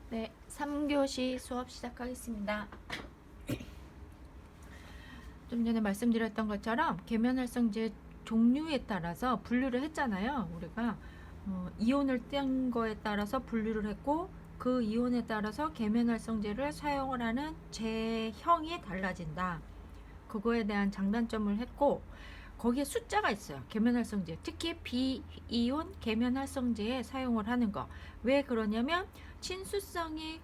네, 3교시 수업 시작하겠습니다. 좀 전에 말씀드렸던 것처럼 계면활성제 종류에 따라서 분류를 했잖아요. 우리가 이온을 뗀 거에 따라서 분류를 했고, 그 이온에 따라서 계면활성제를 사용을 하는 제형이 달라진다. 그거에 대한 장단점을 했고, 거기에 숫자가 있어요. 계면활성제, 특히 비이온 계면활성제에 사용을 하는 거. 왜 그러냐면 친수성이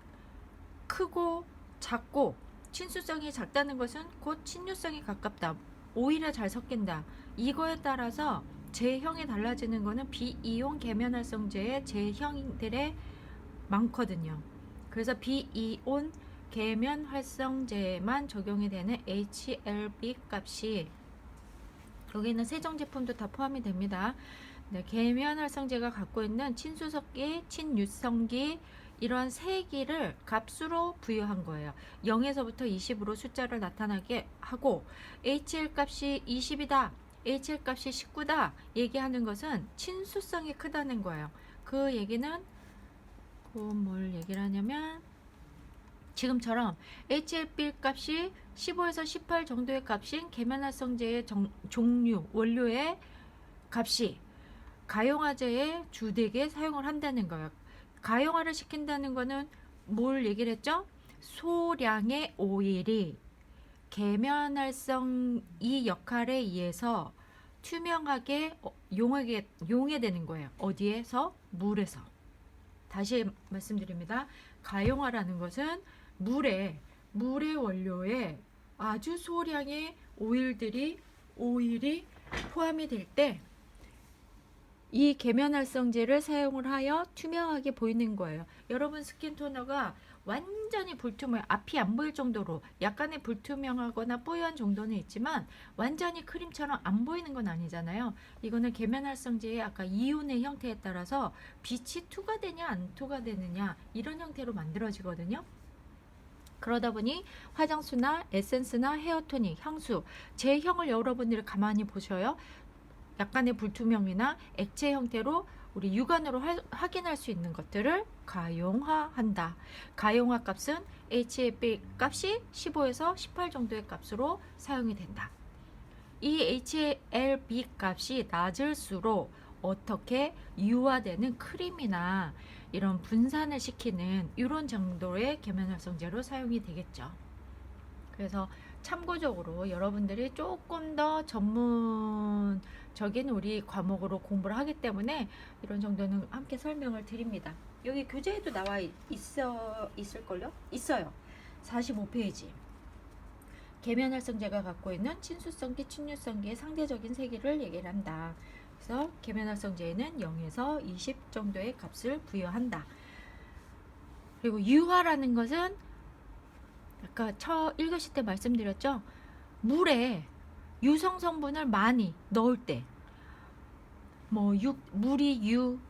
크고 작고, 친수성이 작다는 것은 곧 친유성이 가깝다, 오히려 잘 섞인다, 이거에 따라서 제형이 달라지는 것은 비이온 계면활성제의 제형들에 많거든요. 그래서 비이온 계면활성제에만 적용이 되는 HLB 값이, 여기는 세정 제품도 다 포함이 됩니다. 네, 계면활성제가 갖고 있는 친수성기, 친유성기, 이런 세 기를 값으로 부여한 거예요. 0에서부터 20으로 숫자를 나타나게 하고, HL 값이 20이다, HL 값이 19다 얘기하는 것은 친수성이 크다는 거예요. 그 얘기는 뭘 얘기를 하냐면, 지금처럼 HLB 값이 15에서 18 정도의 값인 계면활성제의 종류, 원료의 값이 가용화제의 주되게 사용을 한다는 거예요. 가용화를 시킨다는 거는 뭘 얘기를 했죠? 소량의 오일이 계면활성 이 역할에 의해서 투명하게 용해되는 거예요. 어디에서? 물에서. 다시 말씀드립니다. 가용화라는 것은 물의 원료에 아주 소량의 오일이 포함이 될 때, 이 계면활성제를 사용을 하여 투명하게 보이는 거예요. 여러분 스킨토너가 완전히 불투명, 앞이 안 보일 정도로 약간의 불투명하거나 뽀얀 정도는 있지만 완전히 크림처럼 안 보이는 건 아니잖아요. 이거는 계면활성제의 아까 이온의 형태에 따라서 빛이 투과되냐 안 투과되느냐, 이런 형태로 만들어지거든요. 그러다 보니 화장수나 에센스나 헤어토닉, 향수, 제형을 여러분들이 가만히 보셔요. 약간의 불투명이나 액체 형태로 우리 육안으로 확인할 수 있는 것들을 가용화한다. 가용화 값은 HLB 값이 15에서 18 정도의 값으로 사용이 된다. 이 HLB 값이 낮을수록 어떻게 유화되는 크림이나 이런 분산을 시키는 이런 정도의 계면활성제로 사용이 되겠죠. 그래서 참고적으로 여러분들이 조금 더 전문적인 우리 과목으로 공부를 하기 때문에 이런 정도는 함께 설명을 드립니다. 여기 교재에도 나와 있을걸요? 있어요. 45페이지. 계면활성제가 갖고 있는 친수성기, 친유성기의 상대적인 세기를 얘기를 한다. 그래서 계면활성제에는 0에서 20 정도의 값을 부여한다. 그리고 유화라는 것은 아까 1교시 때 말씀드렸죠? 물에 유성 성분을 많이 넣을 때, 물이 6,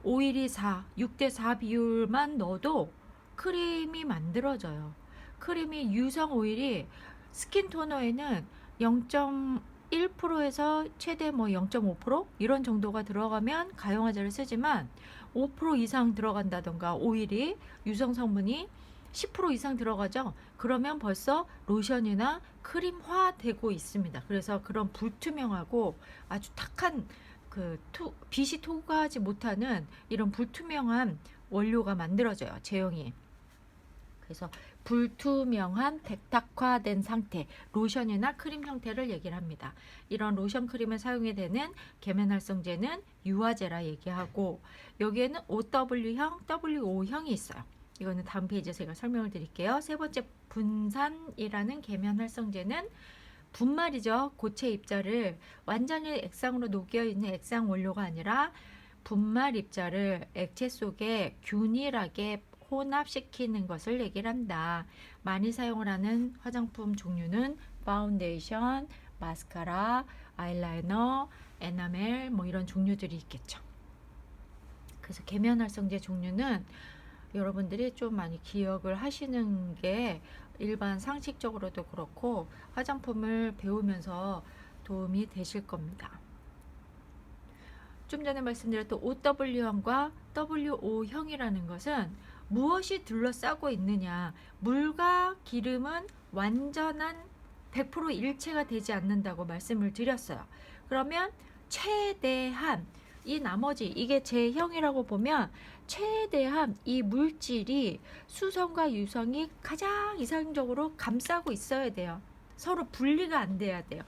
오일이 4, 6대 4 비율만 넣어도 크림이 만들어져요. 크림이 유성 오일이 스킨 토너에는 0.1%에서 최대 0.5% 이런 정도가 들어가면 가용화제를 쓰지만, 5% 이상 들어간다던가 오일이 유성 성분이 10% 이상 들어가죠. 그러면 벌써 로션이나 크림화 되고 있습니다. 그래서 그런 불투명하고 아주 탁한 빛이 통과하지 못하는 이런 불투명한 원료가 만들어져요. 제형이. 그래서 불투명한 백탁화된 상태, 로션이나 크림 형태를 얘기를 합니다. 이런 로션 크림을 사용이 되는 계면활성제는 유화제라 얘기하고, 여기에는 OW형, WO형이 있어요. 이거는 다음 페이지에 제가 설명을 드릴게요. 세 번째, 분산이라는 계면활성제는 분말이죠. 고체 입자를 완전히 액상으로 녹여있는 액상 원료가 아니라 분말 입자를 액체 속에 균일하게 혼합시키는 것을 얘기를 한다. 많이 사용을 하는 화장품 종류는 파운데이션, 마스카라, 아이라이너, 에나멜 이런 종류들이 있겠죠. 그래서 계면활성제 종류는 여러분들이 좀 많이 기억을 하시는 게 일반 상식적으로도 그렇고 화장품을 배우면서 도움이 되실 겁니다. 좀 전에 말씀드렸던 OW형과 WO형이라는 것은 무엇이 둘러싸고 있느냐. 물과 기름은 완전한 100% 일체가 되지 않는다고 말씀을 드렸어요. 그러면 최대한 이 나머지 이게 제형이라고 보면 최대한 이 물질이 수성과 유성이 가장 이상적으로 감싸고 있어야 돼요. 서로 분리가 안 돼야 돼요.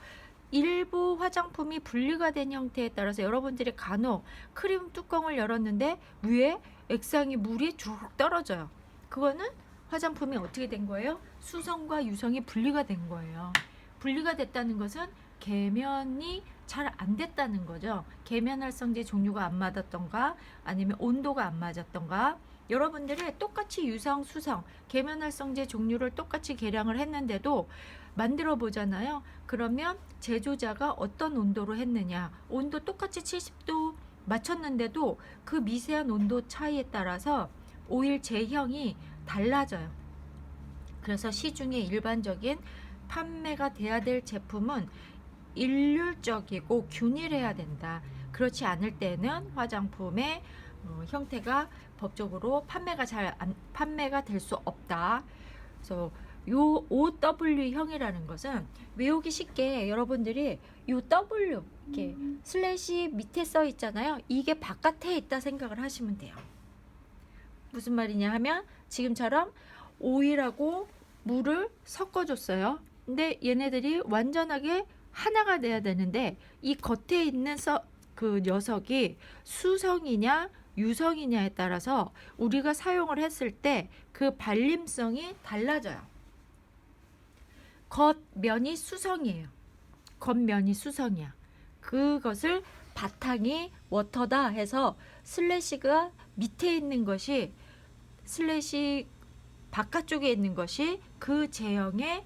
일부 화장품이 분리가 된 형태에 따라서 여러분들이 간혹 크림 뚜껑을 열었는데 위에 액상이 물이 쭉 떨어져요. 그거는 화장품이 어떻게 된 거예요? 수성과 유성이 분리가 된 거예요. 분리가 됐다는 것은 계면이 잘 안 됐다는 거죠. 계면활성제 종류가 안 맞았던가 아니면 온도가 안 맞았던가. 여러분들이 똑같이 유성, 수성, 계면활성제 종류를 똑같이 계량을 했는데도 만들어 보잖아요. 그러면 제조자가 어떤 온도로 했느냐, 온도 똑같이 70도 맞췄는데도 그 미세한 온도 차이에 따라서 오일 제형이 달라져요. 그래서 시중에 일반적인 판매가 돼야 될 제품은 일률적이고 균일해야 된다. 그렇지 않을 때는 화장품의 형태가 법적으로 판매가 될 수 없다. 그래서 요 OW형이라는 것은 외우기 쉽게 여러분들이 요 W 이렇게 슬래시 밑에 써 있잖아요. 이게 바깥에 있다 생각을 하시면 돼요. 무슨 말이냐 하면 지금처럼 오일하고 물을 섞어줬어요. 근데 얘네들이 완전하게 하나가 돼야 되는데 이 겉에 있는 그 녀석이 수성이냐 유성이냐에 따라서 우리가 사용을 했을 때 그 발림성이 달라져요. 겉면이 수성이에요. 겉면이 수성이야. 그것을 바탕이 워터다 해서 슬래시가 밑에 있는 것이 슬래시 바깥쪽에 있는 것이 그 제형의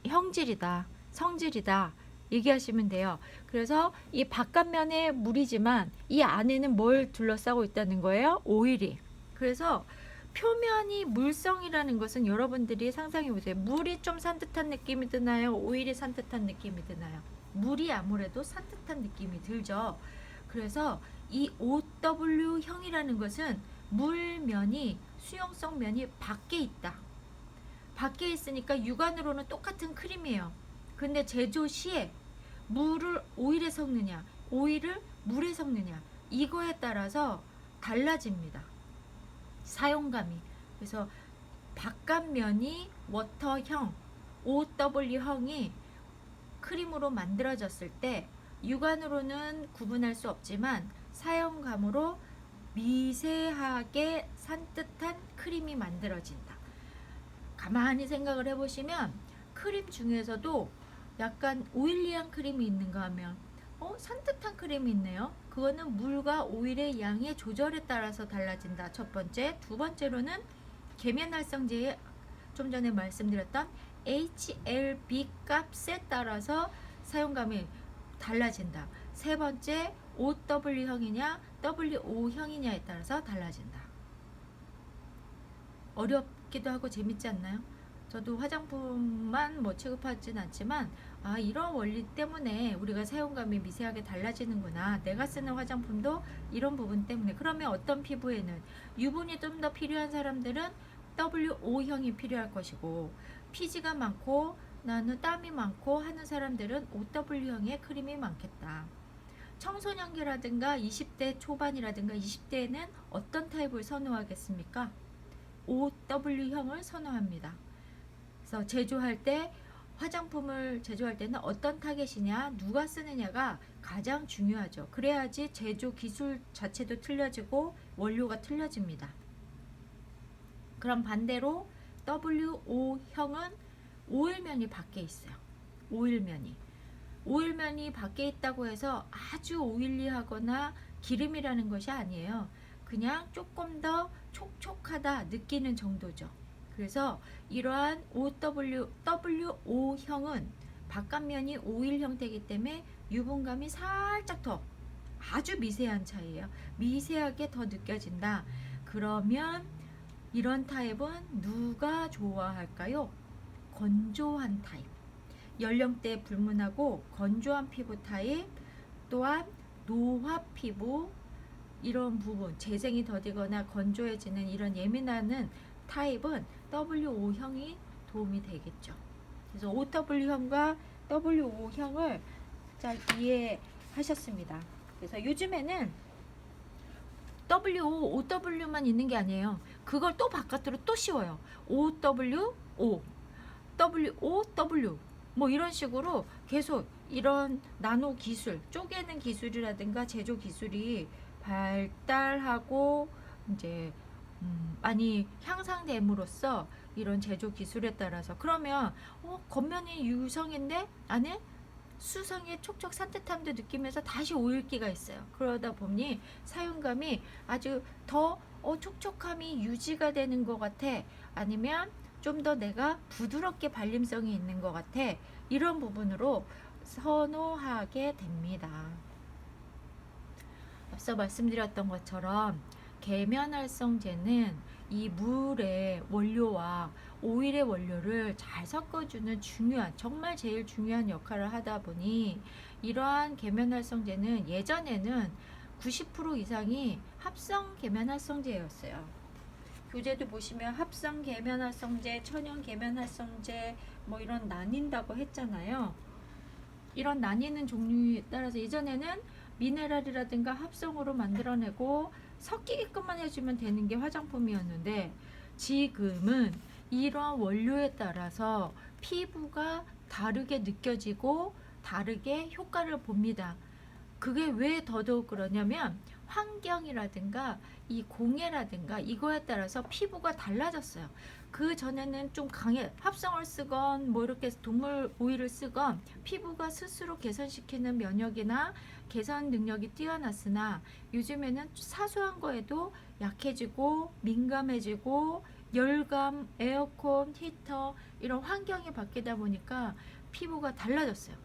형질이다. 성질이다. 얘기하시면 돼요. 그래서 이 바깥면에 물이지만 이 안에는 뭘 둘러싸고 있다는 거예요? 오일이. 그래서 표면이 물성이라는 것은 여러분들이 상상해 보세요. 물이 좀 산뜻한 느낌이 드나요? 오일이 산뜻한 느낌이 드나요? 물이 아무래도 산뜻한 느낌이 들죠. 그래서 이 OW형이라는 것은 물면이 수용성 면이 밖에 있다. 밖에 있으니까 육안으로는 똑같은 크림이에요. 근데 제조 시에 물을 오일에 섞느냐, 오일을 물에 섞느냐, 이거에 따라서 달라집니다. 사용감이. 그래서 바깥면이 워터형, OW형이 크림으로 만들어졌을 때 육안으로는 구분할 수 없지만 사용감으로 미세하게 산뜻한 크림이 만들어진다. 가만히 생각을 해보시면 크림 중에서도 약간 오일리한 크림이 있는가 하면 산뜻한 크림이 있네요. 그거는 물과 오일의 양의 조절에 따라서 달라진다. 첫 번째. 두 번째로는 계면활성제에 좀 전에 말씀드렸던 HLB 값에 따라서 사용감이 달라진다. 세 번째, OW형이냐 WO형이냐에 따라서 달라진다. 어렵기도 하고 재밌지 않나요? 저도 화장품만 취급하진 않지만 이런 원리 때문에 우리가 사용감이 미세하게 달라지는구나. 내가 쓰는 화장품도 이런 부분 때문에. 그러면 어떤 피부에는 유분이 좀 더 필요한 사람들은 WO형이 필요할 것이고, 피지가 많고 나는 땀이 많고 하는 사람들은 OW형의 크림이 많겠다. 청소년기라든가 20대 초반이라든가 20대에는 어떤 타입을 선호하겠습니까? OW형을 선호합니다. 그래서 제조할 때, 화장품을 제조할 때는 어떤 타겟이냐, 누가 쓰느냐가 가장 중요하죠. 그래야지 제조 기술 자체도 틀려지고 원료가 틀려집니다. 그럼 반대로 WO형은 오일면이 밖에 있어요. 오일면이 밖에 있다고 해서 아주 오일리하거나 기름이라는 것이 아니에요. 그냥 조금 더 촉촉하다 느끼는 정도죠. 그래서 이러한 WO형은 바깥면이 오일 형태이기 때문에 유분감이 살짝 더, 아주 미세한 차이예요. 미세하게 더 느껴진다. 그러면 이런 타입은 누가 좋아할까요? 건조한 타입. 연령대 불문하고 건조한 피부 타입, 또한 노화 피부, 이런 부분, 재생이 더디거나 건조해지는 이런 예민하는 타입은 WO형이 도움이 되겠죠. 그래서 OW형과 WO형을 잘 이해하셨습니다. 그래서 요즘에는 WO, OW만 있는 게 아니에요. 그걸 또 바깥으로 또 씌워요. OW, O, WO, W. 뭐 이런 식으로 계속 이런 나노 기술, 쪼개는 기술이라든가 제조 기술이 발달하고 이제 많이 향상됨으로써 이런 제조 기술에 따라서 그러면 겉면이 유성인데 안에 수성의 촉촉 산뜻함도 느끼면서 다시 오일기가 있어요. 그러다 보니 사용감이 아주 더 촉촉함이 유지가 되는 것 같아. 아니면 좀 더 내가 부드럽게 발림성이 있는 것 같아. 이런 부분으로 선호하게 됩니다. 앞서 말씀드렸던 것처럼 계면활성제는 이 물의 원료와 오일의 원료를 잘 섞어주는 중요한, 정말 제일 중요한 역할을 하다 보니 이러한 계면활성제는 예전에는 90% 이상이 합성 계면활성제였어요. 교재도 보시면 합성 계면활성제, 천연 계면활성제 뭐 이런 나뉜다고 했잖아요. 이런 나뉘는 종류에 따라서 예전에는 미네랄이라든가 합성으로 만들어내고 섞이게끔만 해주면 되는 게 화장품이었는데 지금은 이러한 원료에 따라서 피부가 다르게 느껴지고 다르게 효과를 봅니다. 그게 왜 더더욱 그러냐면 환경이라든가 이 공해라든가 이거에 따라서 피부가 달라졌어요. 그 전에는 좀 강해 합성을 쓰건 뭐 이렇게 동물 오일을 쓰건 피부가 스스로 개선시키는 면역이나 개선 능력이 뛰어났으나 요즘에는 사소한 거에도 약해지고 민감해지고 열감, 에어컨, 히터 이런 환경이 바뀌다 보니까 피부가 달라졌어요.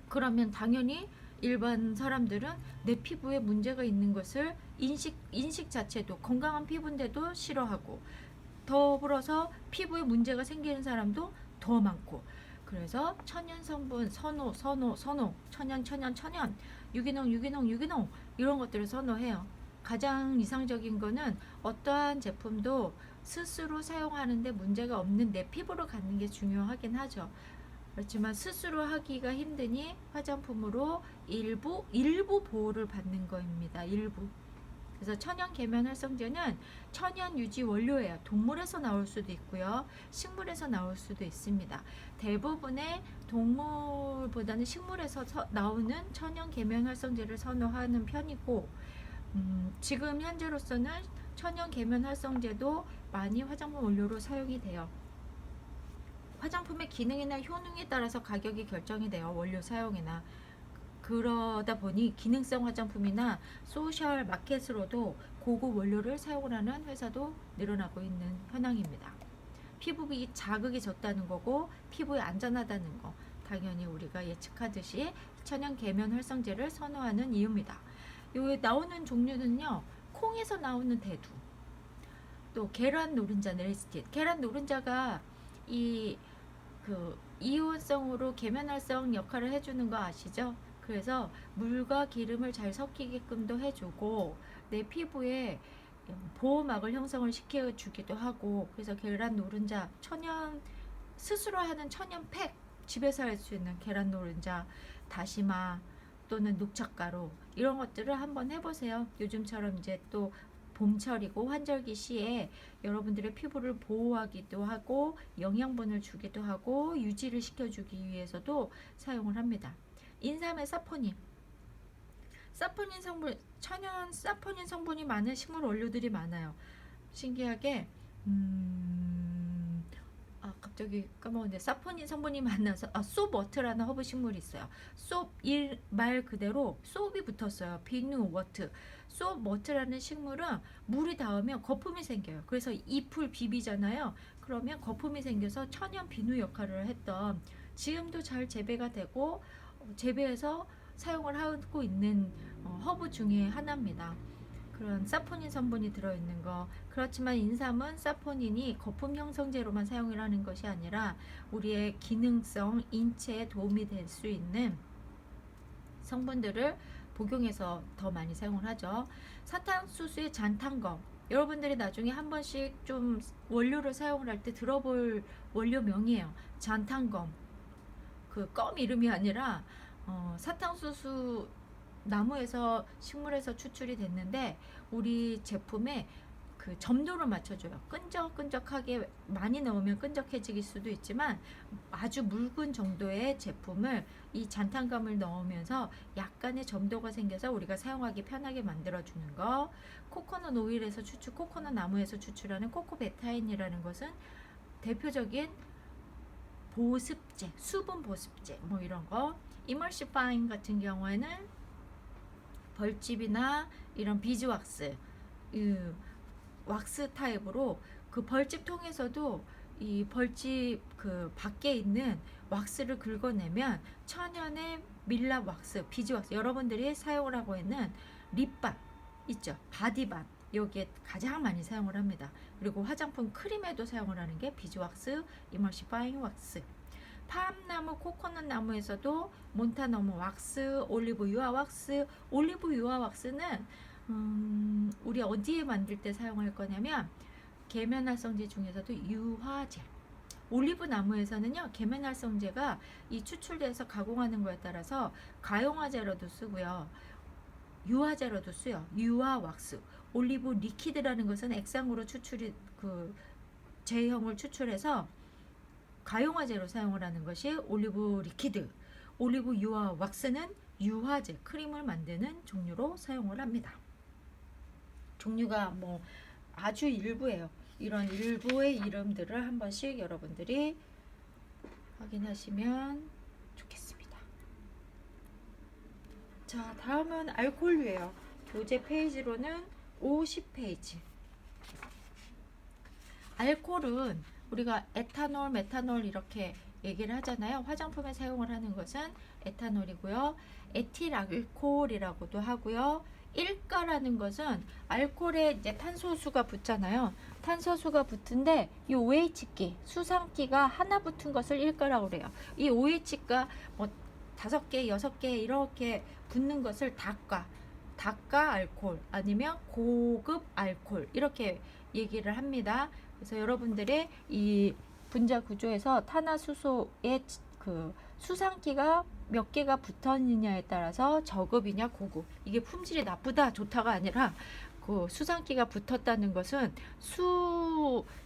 그러면 당연히 일반 사람들은 내 피부에 문제가 있는 것을 인식 자체도 건강한 피부인데도 싫어하고 더불어서 피부에 문제가 생기는 사람도 더 많고 그래서 천연 성분 선호 천연 유기농 이런 것들을 선호해요. 가장 이상적인 거는 어떠한 제품도 스스로 사용하는데 문제가 없는 내 피부로 갖는 게 중요하긴 하죠. 그렇지만 스스로 하기가 힘드니 화장품으로 일부 보호를 받는 거입니다. 일부. 그래서 천연 계면 활성제는 천연 유지 원료예요. 동물에서 나올 수도 있고요. 식물에서 나올 수도 있습니다. 대부분의 동물보다는 식물에서 나오는 천연 계면 활성제를 선호하는 편이고 지금 현재로서는 천연 계면 활성제도 많이 화장품 원료로 사용이 돼요. 화장품의 기능이나 효능에 따라서 가격이 결정이 돼요. 원료 사용이나. 그러다 보니 기능성 화장품이나 소셜 마켓으로도 고급 원료를 사용을 하는 회사도 늘어나고 있는 현황입니다. 피부에 자극이 졌다는 거고 피부에 안전하다는 거 당연히 우리가 예측하듯이 천연 계면 활성제를 선호하는 이유입니다. 여기 나오는 종류는요. 콩에서 나오는 대두 또 계란 노른자 네일스틱 계란 노른자가 이온성으로 계면활성 역할을 해주는 거 아시죠? 그래서 물과 기름을 잘 섞이게끔도 해주고 내 피부에 보호막을 형성을 시켜주기도 하고 그래서 계란 노른자 천연 스스로 하는 천연 팩 집에서 할 수 있는 계란 노른자 다시마 또는 녹차가루 이런 것들을 한번 해보세요. 요즘처럼 이제 또 봄철이고 환절기 시에 여러분들의 피부를 보호하기도 하고 영양분을 주기도 하고 유지를 시켜주기 위해서도 사용을 합니다. 인삼의 사포닌 성분 천연 사포닌 성분이 많은 식물 원료들이 많아요. 신기하게 갑자기 까먹었는데 사포닌 성분이 많아서 쏘워트라는 허브 식물이 있어요. 말 그대로 쏘이 붙었어요. 비누 워트. 쏘워트라는 식물은 물이 닿으면 거품이 생겨요. 그래서 잎을 비비잖아요. 그러면 거품이 생겨서 천연 비누 역할을 했던 지금도 잘 재배가 되고 재배해서 사용을 하고 있는 허브 중에 하나입니다. 그런 사포닌 성분이 들어있는 거. 그렇지만 인삼은 사포닌이 거품 형성제로만 사용을 하는 것이 아니라 우리의 기능성 인체에 도움이 될 수 있는 성분들을 복용해서 더 많이 사용을 하죠. 사탕수수의 잔탄검. 여러분들이 나중에 한 번씩 좀 원료를 사용을 할 때 들어볼 원료명이에요. 잔탄검. 그 껌 이름이 아니라 사탕수수 나무에서 식물에서 추출이 됐는데 우리 제품에 그 점도를 맞춰줘요. 끈적끈적하게 많이 넣으면 끈적해질 수도 있지만 아주 묽은 정도의 제품을 이 잔탄감을 넣으면서 약간의 점도가 생겨서 우리가 사용하기 편하게 만들어주는 거. 코코넛 오일에서 코코넛 나무에서 추출하는 코코베타인이라는 것은 대표적인 보습제, 수분 보습제 뭐 이런 거. 이머시파인 같은 경우에는 벌집이나 이런 비즈왁스, 왁스 타입으로 그 벌집 통해서도 이 벌집 그 밖에 있는 왁스를 긁어내면 천연의 밀랍 왁스, 비즈왁스, 여러분들이 사용을 하고 있는 립밤 있죠, 바디밤, 여기에 가장 많이 사용을 합니다. 그리고 화장품 크림에도 사용을 하는 게 비즈왁스, 이머시파잉 왁스. 팜나무, 코코넛 나무에서도 몬타나무 왁스, 올리브 유화 왁스. 올리브 유화 왁스는 우리 어디에 만들 때 사용할 거냐면 계면활성제 중에서도 유화제. 올리브 나무에서는요, 계면활성제가 이 추출돼서 가공하는 거에 따라서 가용화제로도 쓰고요, 유화제로도 쓰여. 유화 왁스. 올리브 리퀴드라는 것은 액상으로 추출이 그 제형을 추출해서 가용화제로 사용을 하는 것이 올리브 리퀴드. 올리브 유화 왁스는 유화제, 크림을 만드는 종류로 사용을 합니다. 종류가 뭐 아주 일부예요. 이런 일부의 이름들을 한 번씩 여러분들이 확인하시면 좋겠습니다. 자, 다음은 알코올류예요. 교재 페이지로는 50페이지. 알코올은 우리가 에탄올, 메탄올 이렇게 얘기를 하잖아요. 화장품에 사용을 하는 것은 에탄올이고요. 에틸알코올이라고도 하고요. 일가라는 것은 알코올에 이제 탄소수가 붙잖아요. 탄소수가 붙은데 이 OH기, 수상기가 하나 붙은 것을 일가라고 그래요. 이 OH가 뭐 5개, 6개 이렇게 붙는 것을 다가 알코올 아니면 고급 알코올 이렇게 얘기를 합니다. 그래서 여러분들의 이 분자 구조에서 탄화수소의 그 수상기가 몇 개가 붙어 있느냐에 따라서 저급이냐 고급, 이게 품질이 나쁘다 좋다가 아니라 그 수상기가 붙었다는 것은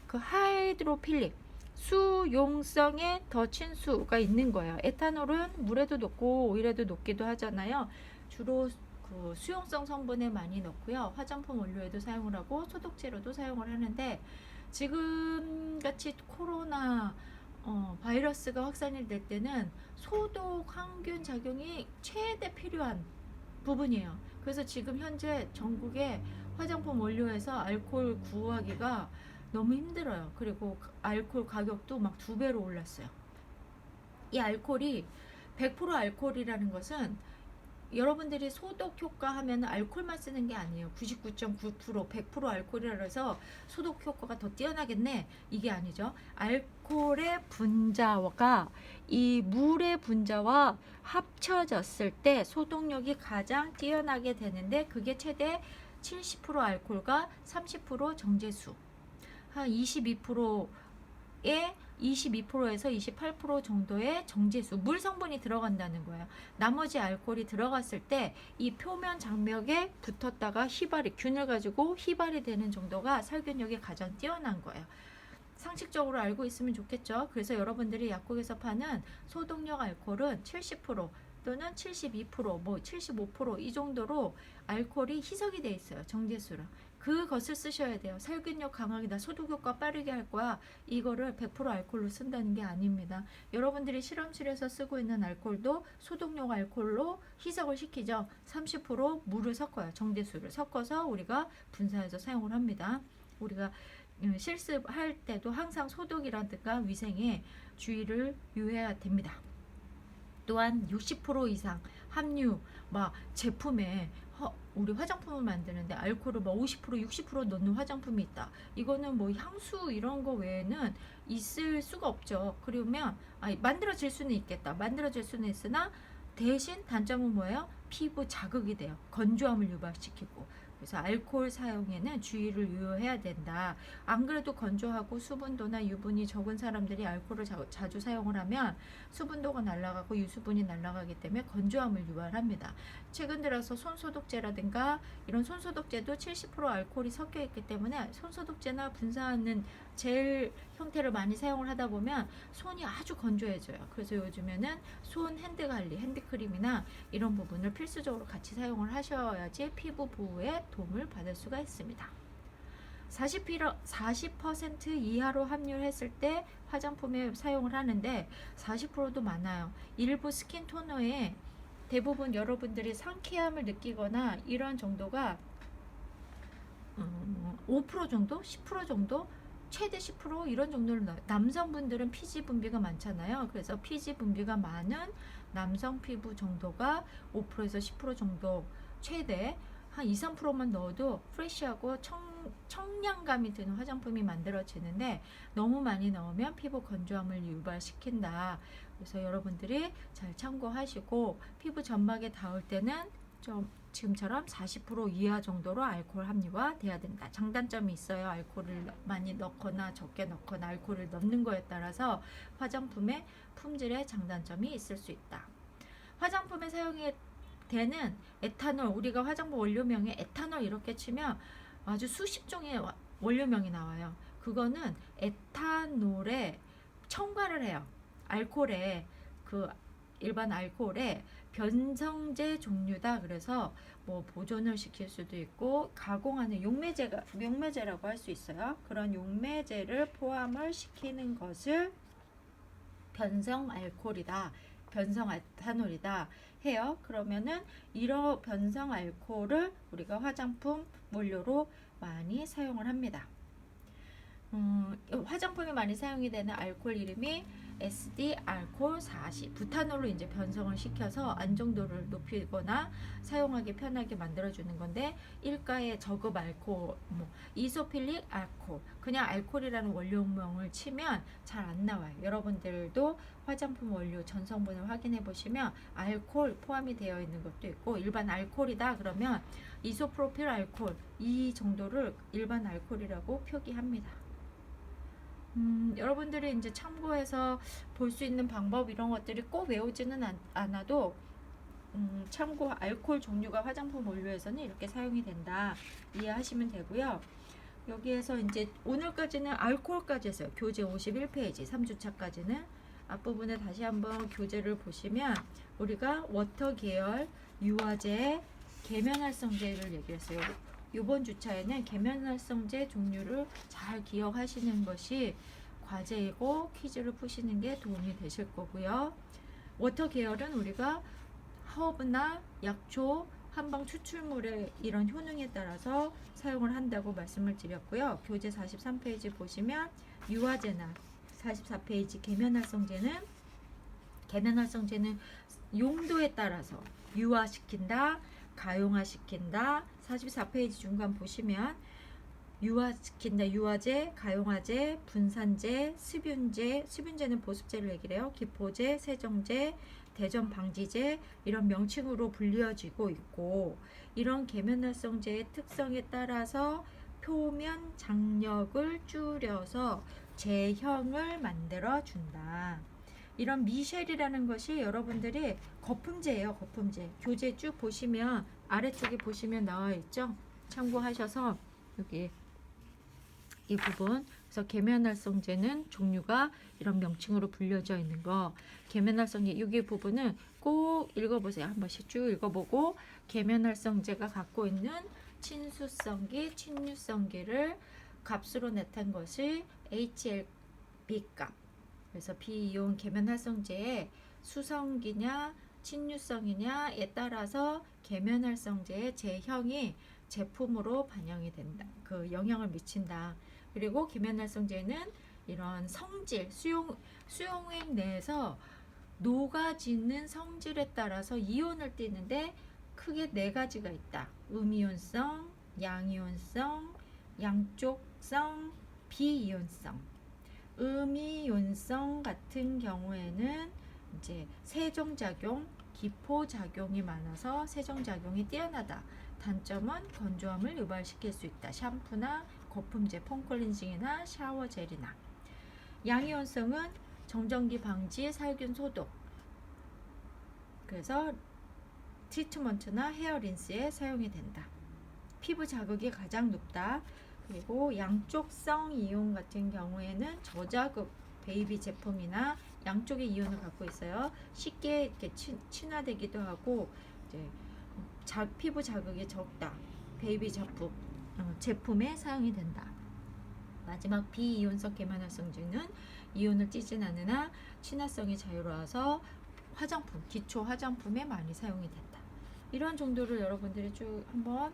그 하이드로필릭 수용성에 더 친수가 있는 거예요. 에탄올은 물에도 녹고 오일에도 녹기도 하잖아요. 주로 그 수용성 성분에 많이 넣고요. 화장품 원료에도 사용을 하고 소독제로도 사용을 하는데 지금 같이 코로나 바이러스가 확산이 될 때는 소독 항균 작용이 최대 필요한 부분이에요. 그래서 지금 현재 전국에 화장품 원료에서 알코올 구하기가 너무 힘들어요. 그리고 알코올 가격도 막 2배로 올랐어요. 이 알코올이 100% 알코올이라는 것은 여러분들이 소독 효과 하면 알코올만 쓰는 게 아니에요. 99.9%, 100% 알코올이라 해서 소독 효과가 더 뛰어나겠네? 이게 아니죠. 알코올의 분자가 이 물의 분자와 합쳐졌을 때 소독력이 가장 뛰어나게 되는데 그게 최대 70% 알코올과 30% 정제수, 한 22%의 22%에서 28% 정도의 정제수, 물 성분이 들어간다는 거예요. 나머지 알코올이 들어갔을 때 이 표면 장벽에 붙었다가 균을 가지고 휘발이 되는 정도가 살균력이 가장 뛰어난 거예요. 상식적으로 알고 있으면 좋겠죠. 그래서 여러분들이 약국에서 파는 소독력 알코올은 70% 또는 72%, 뭐 75% 이 정도로 알코올이 희석이 돼 있어요. 정제수로. 그것을 쓰셔야 돼요. 살균력 강하게, 소독 효과 빠르게 할 거야. 이거를 100% 알코올로 쓴다는 게 아닙니다. 여러분들이 실험실에서 쓰고 있는 알코올도 소독용 알코올로 희석을 시키죠. 30% 물을 섞어요. 정제수를 섞어서 우리가 분사해서 사용을 합니다. 우리가 실습할 때도 항상 소독이라든가 위생에 주의를 유해야 됩니다. 또한 60% 이상 함유, 막 제품에 우리 화장품을 만드는데 알코올을 막 50%, 60% 넣는 화장품이 있다. 이거는 뭐 향수 이런 거 외에는 있을 수가 없죠. 그러면 만들어질 수는 있겠다. 만들어질 수는 있으나 대신 단점은 뭐예요? 피부 자극이 돼요. 건조함을 유발시키고. 그래서 알코올 사용에는 주의를 유효해야 된다. 안 그래도 건조하고 수분도나 유분이 적은 사람들이 알코올을 자주 사용을 하면 수분도가 날아가고 유수분이 날아가기 때문에 건조함을 유발합니다. 최근 들어서 손소독제라든가 이런 손소독제도 70% 알코올이 섞여 있기 때문에 손소독제나 분사하는 젤 형태를 많이 사용을 하다 보면 손이 아주 건조해져요. 그래서 요즘에는 손 핸드 관리, 핸드크림이나 이런 부분을 필수적으로 같이 사용을 하셔야지 피부 보호에 도움을 받을 수가 있습니다. 40% 이하로 함유했을 때 화장품에 사용을 하는데 40%도 많아요. 일부 스킨 토너에 대부분 여러분들이 상쾌함을 느끼거나 이런 정도가 5% 정도? 10% 정도? 최대 10% 이런 정도를 넣어요. 남성분들은 피지 분비가 많잖아요. 그래서 피지 분비가 많은 남성 피부 정도가 5%에서 10% 정도, 최대 한 2, 3%만 넣어도 프레쉬하고 청량감이 드는 화장품이 만들어지는데 너무 많이 넣으면 피부 건조함을 유발시킨다. 그래서 여러분들이 잘 참고하시고 피부 점막에 닿을 때는 좀 지금처럼 40% 이하 정도로 알코올 함유가 돼야 된다. 장단점이 있어요. 알코올을 많이 넣거나 적게 넣거나 알코올을 넣는 거에 따라서 화장품의 품질에 장단점이 있을 수 있다. 화장품에 사용이 되는 에탄올, 우리가 화장품 원료명에 에탄올 이렇게 치면 아주 수십 종의 원료명이 나와요. 그거는 에탄올에 첨가를 해요. 알코올에, 일반 알코올에 변성제 종류다. 그래서 뭐 보존을 시킬 수도 있고 가공하는 용매제라고 할 수 있어요. 그런 용매제를 포함을 시키는 것을 변성 알코올이다, 변성 에탄올이다 해요. 그러면은 이런 변성 알코올을 우리가 화장품 원료로 많이 사용을 합니다. 화장품에 많이 사용이 되는 알코올 이름이 SD 알코올 40, 부탄올로 이제 변성을 시켜서 안정도를 높이거나 사용하기 편하게 만들어주는 건데, 일가의 저급 알코올, 이소필릭 알코올, 그냥 알코올이라는 원료명을 치면 잘 안 나와요. 여러분들도 화장품 원료 전성분을 확인해 보시면 알코올 포함이 되어 있는 것도 있고, 일반 알코올이다 그러면 이소프로필 알코올, 이 정도를 일반 알코올이라고 표기합니다. 여러분들이 이제 참고해서 볼 수 있는 방법, 이런 것들이 꼭 외우지는 않아도 참고 알코올 종류가 화장품 원료에서는 이렇게 사용이 된다 이해하시면 되고요. 여기에서 이제 오늘까지는 알코올까지 했어요. 교재 51페이지 3주차까지는 앞부분에 다시 한번 교재를 보시면 우리가 워터 계열 유화제, 계면활성제를 얘기했어요. 이번 주차에는 계면활성제 종류를 잘 기억하시는 것이 과제이고 퀴즈를 푸시는 게 도움이 되실 거고요. 워터 계열은 우리가 허브나 약초, 한방 추출물의 이런 효능에 따라서 사용을 한다고 말씀을 드렸고요. 교재 43페이지 보시면 유화제나 44페이지 계면활성제는 용도에 따라서 유화시킨다, 가용화시킨다. 44페이지 중간 보시면 유화시킨다, 유화제, 가용화제, 분산제, 수분제는 보습제를 얘기를 해요. 기포제, 세정제, 대전 방지제, 이런 명칭으로 불려지고 있고, 이런 계면활성제의 특성에 따라서 표면 장력을 줄여서 제형을 만들어 준다. 이런 미셸이라는 것이 여러분들이 거품제예요. 거품제. 교재 쭉 보시면 아래쪽에 보시면 나와 있죠. 참고하셔서 여기 이 부분, 그래서 계면활성제는 종류가 이런 명칭으로 불려져 있는 거, 계면활성제 여기 부분은 꼭 읽어보세요. 한 번씩 쭉 읽어보고, 계면활성제가 갖고 있는 친수성기, 친유성기를 값으로 나타낸 것이 HLB 값. 그래서 비이온 계면활성제의 수성기냐 친유성이냐에 따라서 계면활성제의 제형이 제품으로 반영이 된다. 그 영향을 미친다. 그리고 계면활성제는 이런 성질, 수용액 내에서 녹아지는 성질에 따라서 이온을 띠는데 크게 네 가지가 있다. 음이온성, 양이온성, 양쪽성, 비이온성. 음이온성 같은 경우에는 이제 세정작용, 기포 작용이 많아서 세정 작용이 뛰어나다. 단점은 건조함을 유발시킬 수 있다. 샴푸나 거품제, 폼클렌징이나 샤워 젤이나. 양이온성은 정전기 방지, 살균 소독. 그래서 트리트먼트나 헤어 린스에 사용이 된다. 피부 자극이 가장 높다. 그리고 양쪽성 이온 같은 경우에는 저자극 베이비 제품이나 양쪽의 이온을 갖고 있어요. 쉽게 이렇게 친화되기도 하고 이제 피부 자극이 적다. 베이비 제품에 사용이 된다. 마지막 비이온성 계면활성제는 이온을 띠진 않으나 친화성이 자유로워서 화장품, 기초 화장품에 많이 사용이 된다. 이런 정도를 여러분들이 쭉 한번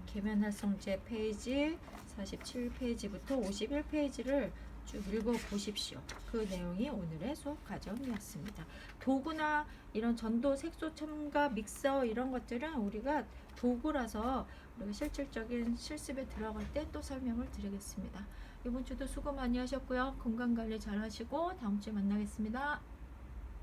계면활성제 페이지 47페이지부터 51페이지를 쭉 읽어보십시오. 그 내용이 오늘의 수업 과정이었습니다. 도구나 이런 전도, 색소 첨가, 믹서 이런 것들은 우리가 도구라서 우리가 실질적인 실습에 들어갈 때 또 설명을 드리겠습니다. 이번 주도 수고 많이 하셨고요. 건강관리 잘 하시고 다음 주에 만나겠습니다.